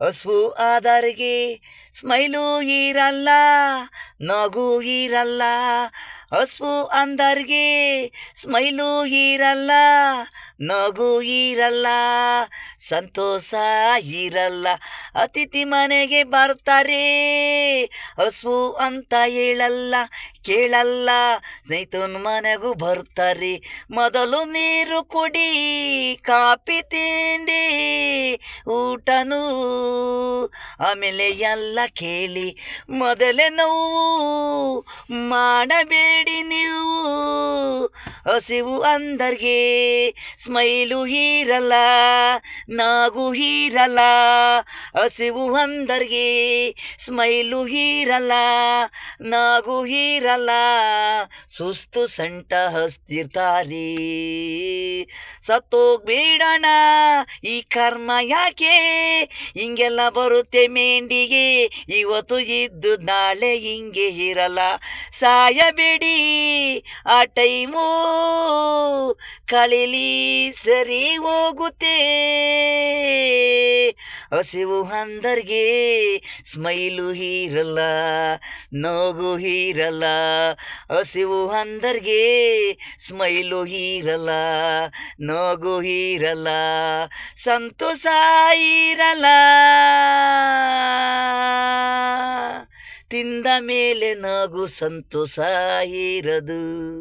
ಹಸ್ವು ಆದರಿಗೆ smile ಇರಲ್ಲ, ನಗು ಇರಲ್ಲ. ಹಸ್ವು ಅಂದರ್ಗೆ ಸ್ಮೈಲು ಇರಲ್ಲ, ನಗು ಇರಲ್ಲ, ಸಂತೋಷ ಇರಲ್ಲ. ಅತಿಥಿ ಮನೆಗೆ ಬರ್ತಾರೆ, ಹಸ್ವು ಅಂತ ಹೇಳಲ್ಲ, ಕೇಳಲ್ಲ. ಸ್ನೇಹಿತನ ಮನೆಗೂ ಬರ್ತಾರೆ, ಮೊದಲು ನೀರು ಕುಡಿ, ಕಾಫಿ ತಿಂಡಿ ಊಟನೂ ಆಮೇಲೆ ಎಲ್ಲ ಕೇಳಿ. ಮೊದಲೇ ನೋವು ಮಾಡಬೇಡಿ ನೀವು, ಹಸಿವು ಅಂದರ್ಗೆ ಸ್ಮೈಲು ಇರಲ್ಲ, ನಗು ಇರಲ್ಲ. ಹಸಿವು ಅಂದರ್ಗೆ ಸ್ಮೈಲು ಇರಲ್ಲ, ನಗು ಇರಲ್ಲ. ಸುಸ್ತು ಸಂಟ ಹಸ್ತಿರ್ತಾರೆ, ಸತ್ತೋಗ್ಬೇಡಣ ಈ ಕರ್ಮ ಯಾಕೆ, ಹಿಂಗೆಲ್ಲ ಬರುತ್ತೆ ಮೆಂಡಿಗೆ. ಇವತ್ತು ಇದ್ದು ನಾಳೆ ಹಿಂಗೆ ಇರಲ್ಲ, ಸಾಯಬೇಡಿ ಆ ಟೈಮು ಕಳೀಲಿ ಸರಿ ಹೋಗುತ್ತೆ. ಹಸಿವು ಅಂದರ್ಗೆ ಸ್ಮೈಲು ಇರಲ್ಲ, ನಗು ಇರಲ್ಲ. ಹಸಿವು ಅಂದರ್ಗೆ ಸ್ಮೈಲು ಇರಲ್ಲ, ನಗು ಇರಲ್ಲ, ಸಂತೋಷ ಇರಲ್ಲ. ತಿಂದ ಮೇಲೆ ನಗು ಸಂತೋಷ ಇರದು.